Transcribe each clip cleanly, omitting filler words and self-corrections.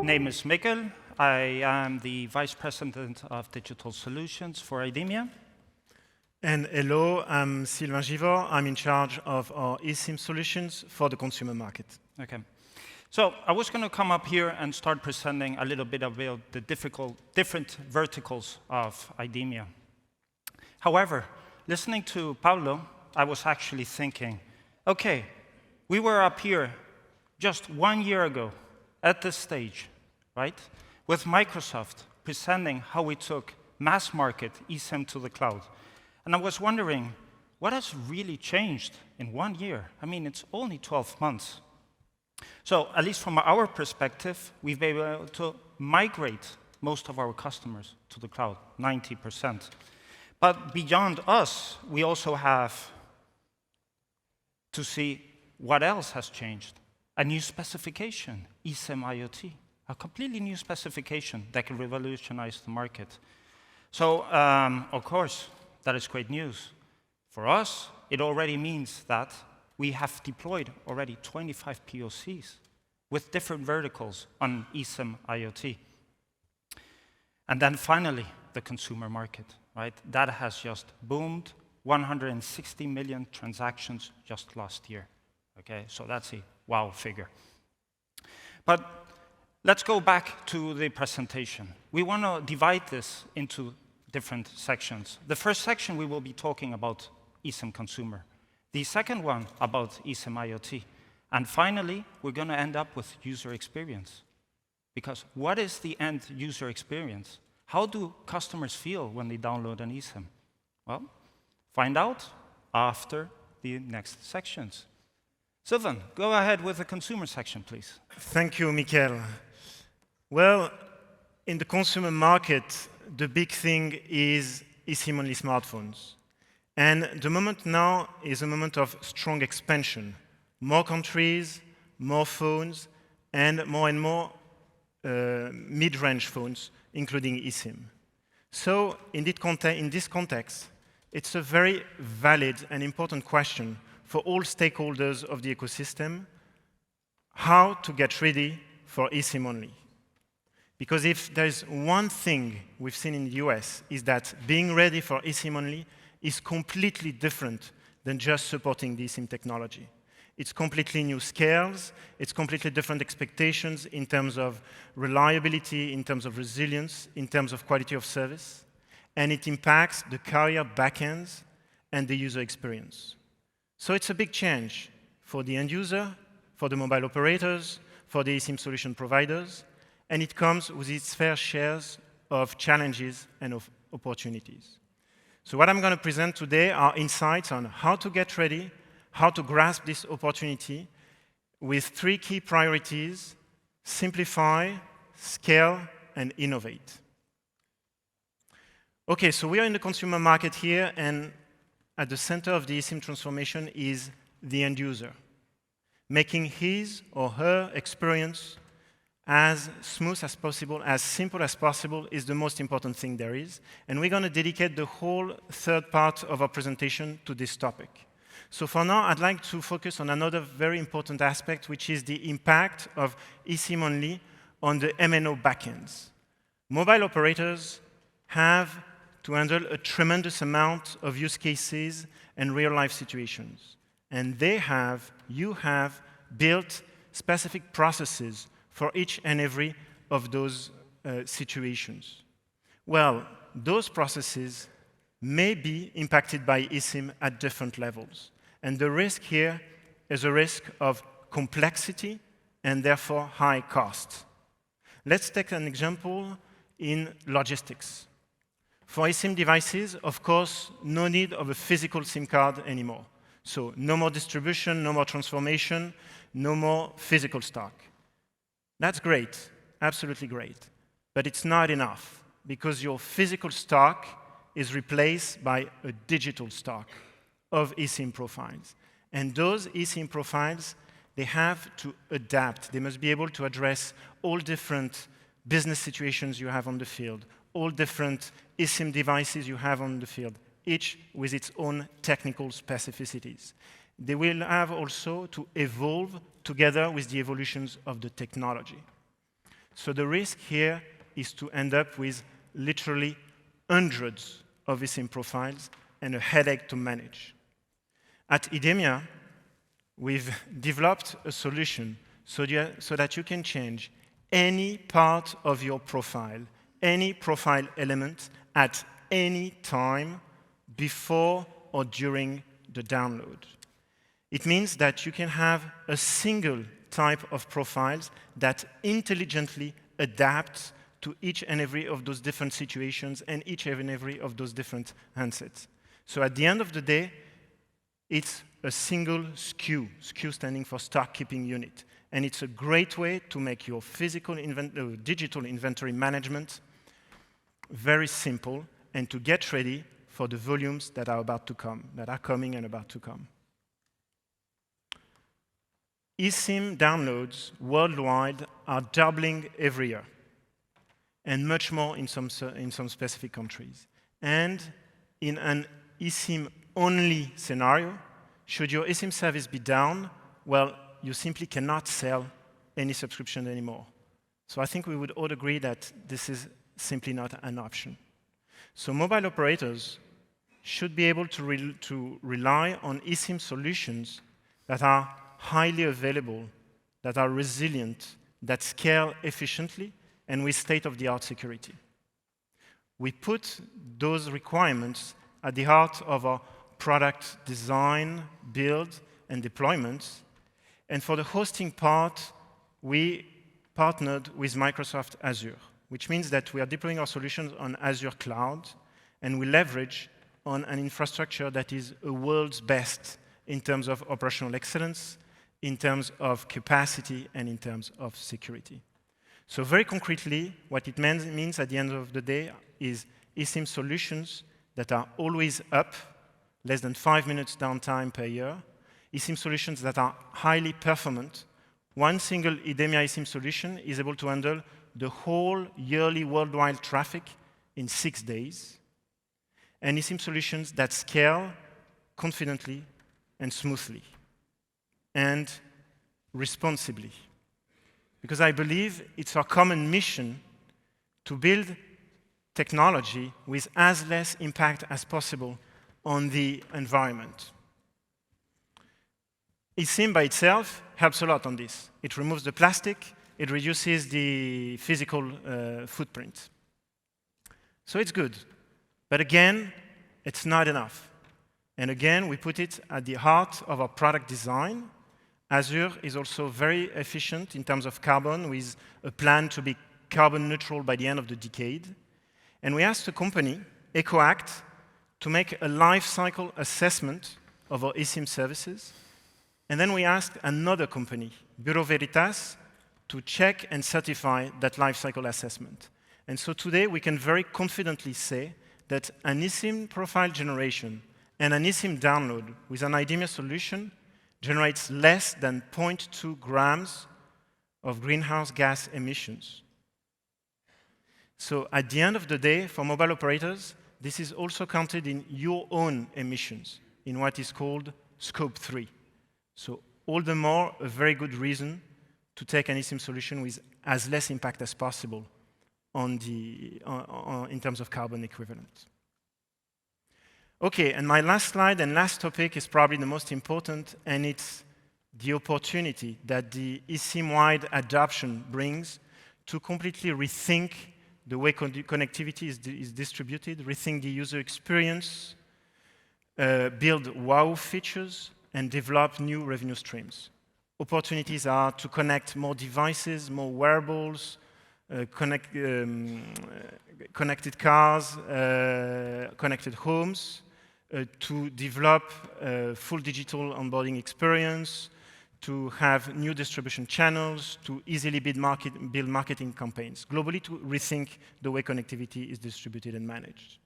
name is Mikkel. I am the Vice President of Digital Solutions for IDEMIA. And hello, I'm Sylvain Givord. I'm in charge of our eSIM solutions for the consumer market. Okay. So I was going to come up here and start presenting a little bit about the different verticals of IDEMIA. However, listening to Pablo, I was actually thinking, okay, we were up here just 1 year ago at this stage, right, with Microsoft presenting how we took mass market eSIM to the cloud. And I was wondering, what has really changed in 1 year? I mean, it's only 12 months. So, at least from our perspective, we've been able to migrate most of our customers to the cloud, 90%. But beyond us, we also have to see what else has changed. A new specification, eSIM IoT, a completely new specification that can revolutionize the market. So, of course, that is great news. For us, it already means that we have deployed already 25 POCs with different verticals on eSIM IoT. And then finally, the consumer market, right? That has just boomed, 160 million transactions just last year. Okay, so that's a wow figure. But let's go back to the presentation. We want to divide this into different sections. The first section, we will be talking about eSIM consumer. The second one, about eSIM IoT. And finally, we're going to end up with user experience. Because what is the end user experience? How do customers feel when they download an eSIM? Well, find out after the next sections. Sylvain, go ahead with the consumer section, please. Thank you, Mikkel. Well, in the consumer market, the big thing is eSIM-only smartphones. And the moment now is a moment of strong expansion. More countries, more phones, and more mid-range phones, including eSIM. So in this context, it's a very valid and important question for all stakeholders of the ecosystem, how to get ready for eSIM only. Because if there's one thing we've seen in the US, is that being ready for eSIM only is completely different than just supporting the eSIM technology. It's completely new scales, it's completely different expectations in terms of reliability, in terms of resilience, in terms of quality of service, and it impacts the carrier backends and the user experience. So it's a big change for the end user, for the mobile operators, for the eSIM solution providers, and it comes with its fair shares of challenges and of opportunities. So what I'm going to present today are insights on how to get ready, how to grasp this opportunity with 3 key priorities: simplify, scale, and innovate. Okay, so we are in the consumer market here, and at the center of the eSIM transformation is the end user. Making his or her experience as smooth as possible, as simple as possible, is the most important thing there is. And we're going to dedicate the whole third part of our presentation to this topic. So for now, I'd like to focus on another very important aspect, which is the impact of eSIM only on the MNO backends. Mobile operators have to handle a tremendous amount of use cases and real-life situations. And you have built specific processes for each and every of those situations. Well, those processes may be impacted by eSIM at different levels. And the risk here is a risk of complexity and therefore high cost. Let's take an example in logistics. For eSIM devices, of course, no need of a physical SIM card anymore. So no more distribution, no more transformation, no more physical stock. That's great, absolutely great. But it's not enough, because your physical stock is replaced by a digital stock of eSIM profiles. And those eSIM profiles, they have to adapt. They must be able to address all different business situations you have on the field, all different eSIM devices you have on the field, each with its own technical specificities. They will have also to evolve together with the evolutions of the technology. So the risk here is to end up with literally hundreds of eSIM profiles and a headache to manage. At IDEMIA, we've developed a solution so that you can change any part of your profile, any profile element at any time before or during the download. It means that you can have a single type of profiles that intelligently adapts to each and every of those different situations and each and every of those different handsets. So at the end of the day, it's a single SKU, SKU standing for stock keeping unit. And it's a great way to make your digital inventory management very simple and to get ready for the volumes that are about to come, that are coming and about to come. eSIM downloads worldwide are doubling every year, and much more in some specific countries. And in an eSIM-only scenario, should your eSIM service be down, well, you simply cannot sell any subscription anymore. So I think we would all agree that this is simply not an option. So mobile operators should be able to rely on eSIM solutions that are highly available, that are resilient, that scale efficiently, and with state-of-the-art security. We put those requirements at the heart of our product design, build, and deployment. And for the hosting part, we partnered with Microsoft Azure, which means that we are deploying our solutions on Azure Cloud, and we leverage on an infrastructure that is a world's best in terms of operational excellence, in terms of capacity, and in terms of security. So very concretely, what it means at the end of the day is eSIM solutions that are always up, less than 5 minutes downtime per year, eSIM solutions that are highly performant. One single IDEMIA eSIM solution is able to handle the whole yearly worldwide traffic in 6 days, and eSIM solutions that scale confidently and smoothly and responsibly. Because I believe it's our common mission to build technology with as less impact as possible on the environment. eSIM by itself helps a lot on this. It removes the plastic, it reduces the physical footprint. So it's good. But again, it's not enough. And again, we put it at the heart of our product design. Azure is also very efficient in terms of carbon, with a plan to be carbon neutral by the end of the decade. And we asked a company, EcoAct, to make a life cycle assessment of our eSIM services. And then we asked another company, Bureau Veritas, to check and certify that life cycle assessment. And so today we can very confidently say that an eSIM profile generation and an eSIM download with an IDEMIA solution generates less than 0.2 grams of greenhouse gas emissions. So at the end of the day, for mobile operators, this is also counted in your own emissions, in what is called Scope 3. So all the more, a very good reason to take an eSIM solution with as less impact as possible in terms of carbon equivalent. Okay, and my last slide and last topic is probably the most important, and it's the opportunity that the eSIM-wide adoption brings to completely rethink the way connectivity is distributed, rethink the user experience, build wow features, and develop new revenue streams. Opportunities are to connect more devices, more wearables, connected cars, connected homes, to develop a full digital onboarding experience, to have new distribution channels, to easily build marketing campaigns, globally to rethink the way connectivity is distributed and managed.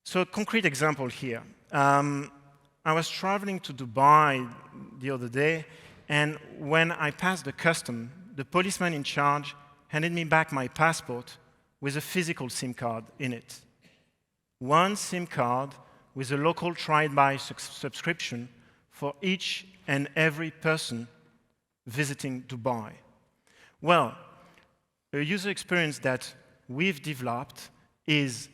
So a concrete example here. I was traveling to Dubai the other day, and when I passed the custom, the policeman in charge handed me back my passport with a physical SIM card in it. One SIM card with a local try-buy subscription for each and every person visiting Dubai. Well, A user experience that we've developed is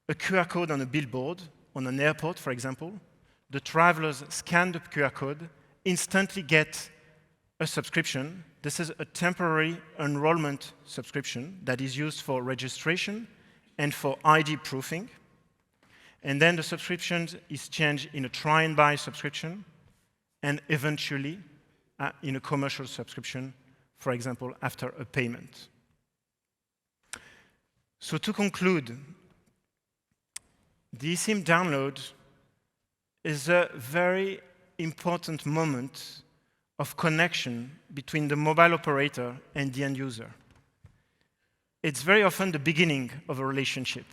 a QR code on a billboard, on an airport, for example. The travelers scan the QR code, instantly get a subscription. This is a temporary enrollment subscription that is used for registration and for ID proofing. And then the subscription is changed in a try and buy subscription, and eventually in a commercial subscription, for example, after a payment. So to conclude, the eSIM download is a very important moment of connection between the mobile operator and the end user. It's very often the beginning of a relationship.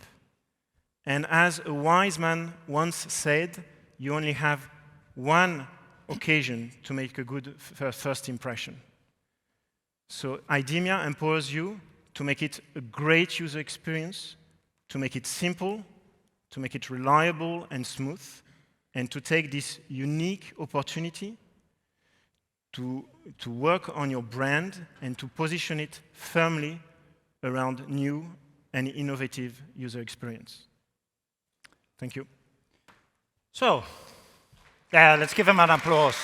And as a wise man once said, you only have one occasion to make a good first impression. So IDEMIA empowers you to make it a great user experience, to make it simple, to make it reliable and smooth, and to take this unique opportunity to work on your brand and to position it firmly around new and innovative user experience. Thank you. So, yeah, let's give him an applause.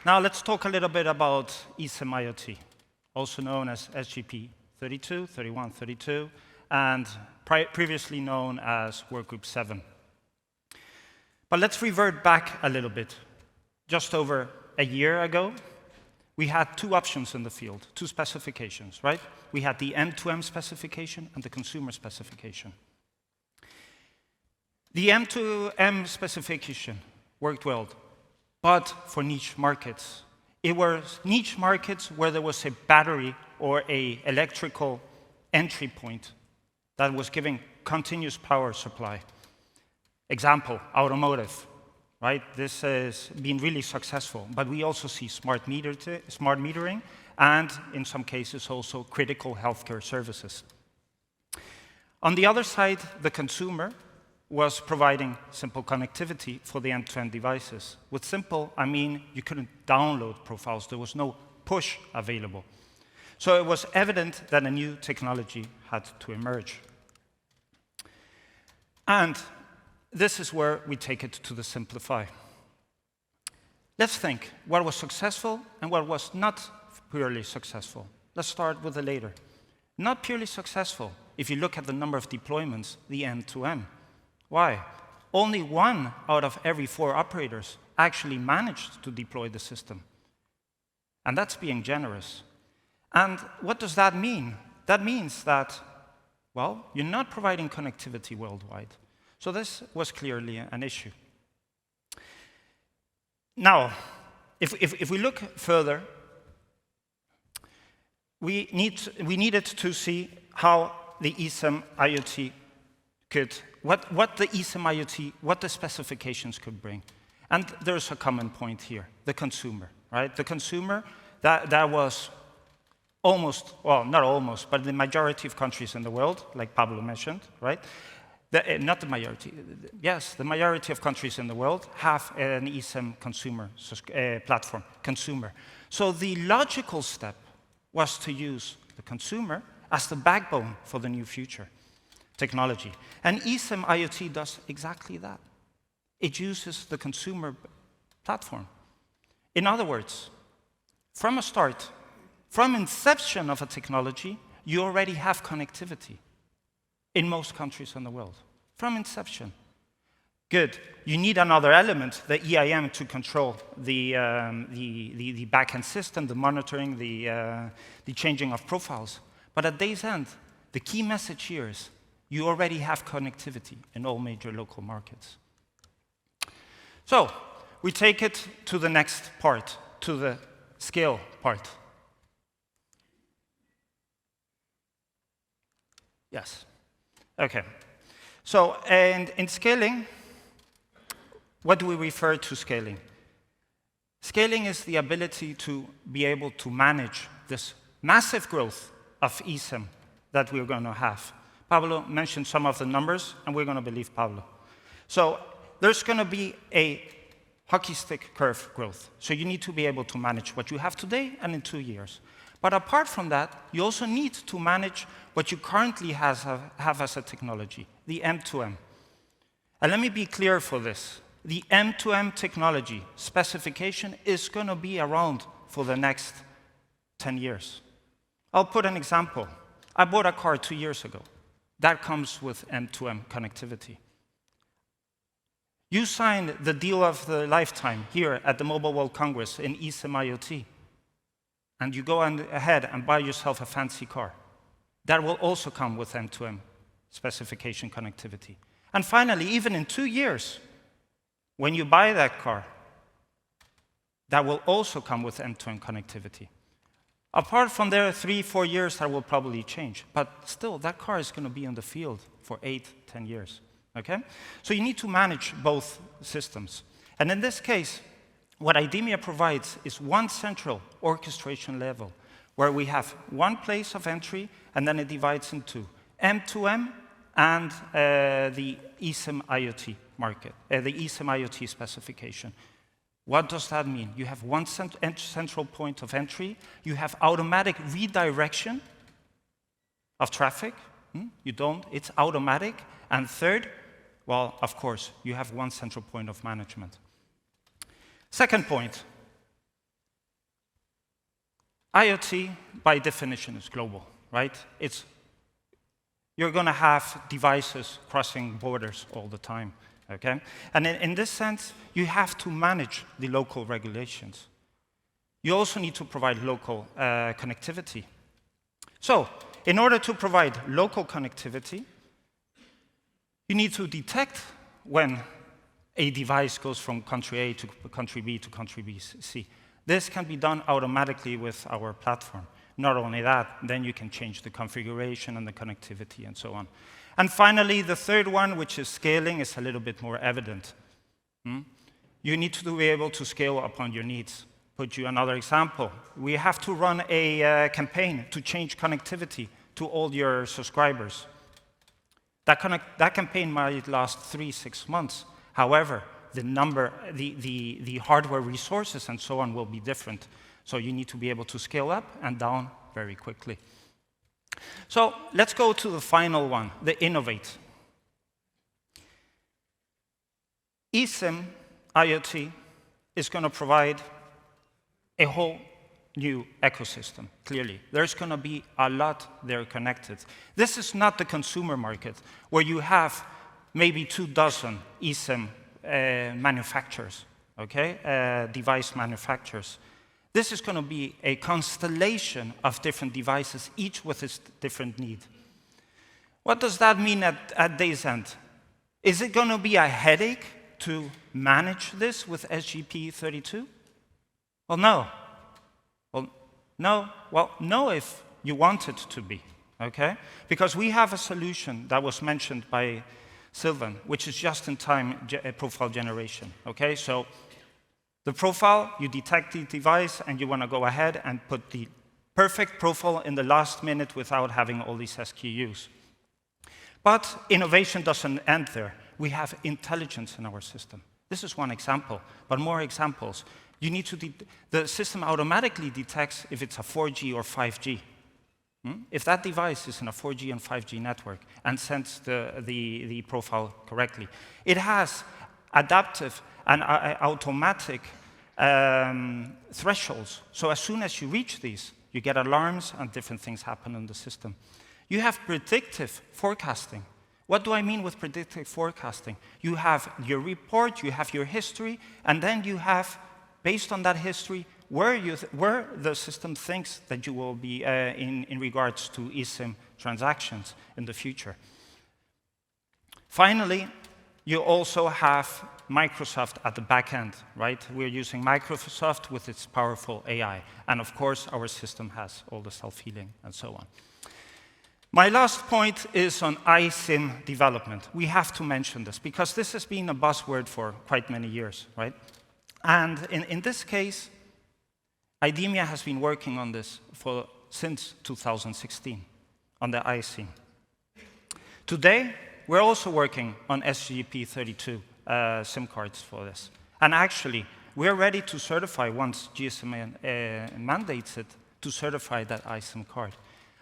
Now let's talk a little bit about eSIM IoT, also known as SGP 32, 31, 32, and previously known as Workgroup 7. But let's revert back a little bit. Just over a year ago, we had two options in the field, two specifications, right? We had the M2M specification and the consumer specification. The M2M specification worked well, but for niche markets. It was niche markets where there was a battery or an electrical entry point that was giving continuous power supply. Example, automotive, right? This has been really successful, but we also see smart metering and, in some cases, also critical healthcare services. On the other side, the consumer was providing simple connectivity for the end-to-end devices. With simple, I mean you couldn't download profiles. There was no push available. So it was evident that a new technology had to emerge. And this is where we take it to the simplify. Let's think what was successful and what was not purely successful. Let's start with the later. Not purely successful, if you look at the number of deployments, the end-to-end. Why? Only 1 out of every 4 operators actually managed to deploy the system. And that's being generous. And what does that mean? That means that, well, you're not providing connectivity worldwide. So this was clearly an issue. Now, if we look further, we needed to see how the eSIM IoT could, what the eSIM IoT, what the specifications could bring. And there's a common point here, the consumer, right? The consumer, that was almost, well, not almost, but the majority of countries in the world, like Pablo mentioned, right? Not the majority, yes, the majority of countries in the world have an eSIM consumer platform, consumer. So the logical step was to use the consumer as the backbone for the new future technology. And eSIM IoT does exactly that. It uses the consumer platform. In other words, from a start, from inception of a technology, you already have connectivity in most countries in the world, from inception. Good. You need another element, the EIM, to control the backend system, the monitoring, the changing of profiles. But at day's end, the key message here is you already have connectivity in all major local markets. So we take it to the next part, to the scale part. Yes. Okay. So, and in scaling, what do we refer to scaling? Scaling is the ability to be able to manage this massive growth of eSIM that we're going to have. Pablo mentioned some of the numbers, and we're going to believe Pablo. So there's going to be a hockey stick curve growth. So you need to be able to manage what you have today and in 2 years. But apart from that, you also need to manage what you currently have as a technology, the M2M. And let me be clear for this. The M2M technology specification is going to be around for the next 10 years. I'll put an example. I bought a car 2 years ago. That comes with M2M connectivity. You signed the deal of the lifetime here at the Mobile World Congress in eSIM IoT, and you go ahead and buy yourself a fancy car. That will also come with M2M specification connectivity. And finally, even in 2 years, when you buy that car, that will also come with M2M connectivity. Apart from there, 3, 4 years, that will probably change. But still, that car is going to be in the field for 8, 10 years. Okay? So you need to manage both systems. And in this case, what IDEMIA provides is one central orchestration level, where we have one place of entry, and then it divides into M2M and the eSIM IoT market, the eSIM IoT specification. What does that mean? You have one central point of entry. You have automatic redirection of traffic. You don't. It's automatic. And third, well, of course, you have one central point of management. Second point, IoT, by definition, is global, right? You're going to have devices crossing borders all the time, okay? And in this sense, you have to manage the local regulations. You also need to provide local connectivity. So, in order to provide local connectivity, you need to detect when a device goes from country A to country B to country B, C. This can be done automatically with our platform. Not only that, then you can change the configuration and the connectivity and so on. And finally, the third one, which is scaling, is a little bit more evident. You need to be able to scale upon your needs. Put you another example. We have to run a campaign to change connectivity to all your subscribers. That campaign might last 3-6 months. However, the hardware resources and so on will be different. So you need to be able to scale up and down very quickly. So let's go to the final one, the innovate. eSIM IoT is going to provide a whole new ecosystem, clearly. There's going to be a lot there connected. This is not the consumer market, where you have maybe 24 eSIM manufacturers, okay? Device manufacturers. This is going to be a constellation of different devices, each with its different need. What does that mean at day's end? Is it going to be a headache to manage this with SGP32? Well, no. Well, no if you want it to be, okay? Because we have a solution that was mentioned by Sylvain, which is just-in-time profile generation, okay? So the profile, you detect the device, and you want to go ahead and put the perfect profile in the last minute without having all these SKUs. But innovation doesn't end there. We have intelligence in our system. This is one example, but more examples. The system automatically detects if it's a 4G or 5G. If that device is in a 4G and 5G network and sends the profile correctly. It has adaptive and automatic thresholds. So as soon as you reach these, you get alarms and different things happen in the system. You have predictive forecasting. What do I mean with predictive forecasting? You have your report, you have your history, and then you have, based on that history, where the system thinks that you will be in regards to eSIM transactions in the future. Finally, you also have Microsoft at the back end, right? We're using Microsoft with its powerful AI. And of course, our system has all the self-healing and so on. My last point is on eSIM development. We have to mention this because this has been a buzzword for quite many years, right? And in this case, IDEMIA has been working on this since 2016, on the eSIM. Today, we're also working on SGP32 SIM cards for this. And actually, we're ready to certify, once GSM mandates it, to certify that eSIM card.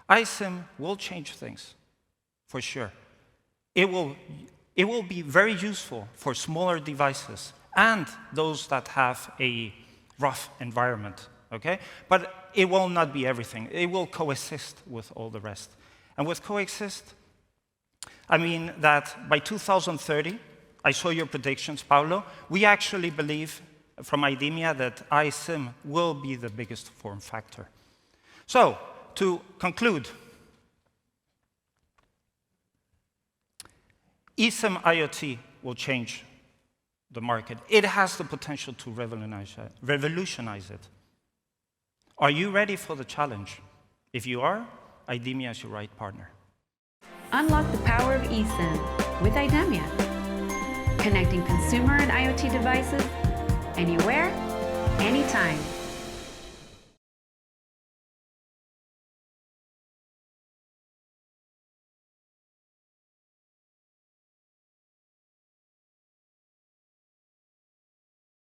eSIM will change things, for sure. It will be very useful for smaller devices and those that have a rough environment, okay? But it will not be everything. It will coexist with all the rest. And with coexist, I mean that by 2030, I saw your predictions, Paulo, we actually believe from IDEMIA that eSIM will be the biggest form factor. So, to conclude, eSIM IoT will change the market. It has the potential to revolutionize it. Are you ready for the challenge? If you are, IDEMIA is your right partner. Unlock the power of eSIM with IDEMIA. Connecting consumer and IoT devices anywhere, anytime.